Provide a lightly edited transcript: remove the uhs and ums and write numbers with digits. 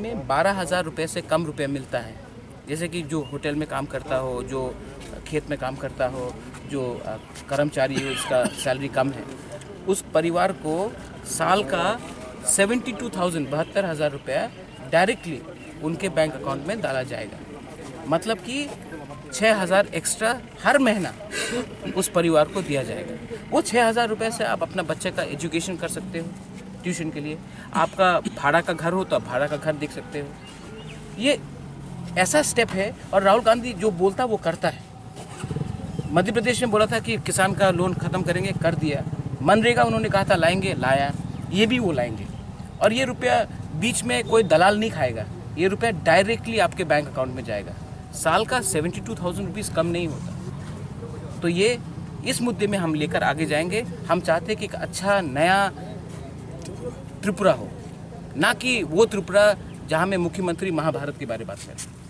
में 12,000 रुपये से कम रुपये मिलता है, जैसे कि जो होटल में काम करता हो, जो खेत में काम करता हो, जो कर्मचारी हो इसका सैलरी कम है, उस परिवार को साल का 72,000 रुपया डायरेक्टली उनके बैंक अकाउंट में डाला जाएगा। मतलब कि 6,000 एक्स्ट्रा हर महीना उस परिवार को दिया जाएगा। वो 6,000 रुपये से आप अपना बच्चे का एजुकेशन कर सकते हो, ट्यूशन के लिए। आपका भाड़ा का घर हो तो आप भाड़ा का घर देख सकते हो। ये ऐसा स्टेप है, और राहुल गांधी जो बोलता वो करता है। मध्य प्रदेश में बोला था कि किसान का लोन ख़त्म करेंगे, कर दिया। मनरेगा उन्होंने कहा था लाएंगे, लाया। ये भी वो लाएंगे, और ये रुपया बीच में कोई दलाल नहीं खाएगा। ये रुपया डायरेक्टली आपके बैंक अकाउंट में जाएगा। साल का 72,000 रुपीज़ कम नहीं होता। तो ये इस मुद्दे में हम लेकर आगे जाएंगे। हम चाहते हैं कि एक अच्छा नया त्रिपुरा हो, ना कि वो त्रिपुरा जहाँ में मुख्यमंत्री महाभारत के बारे में बात करें।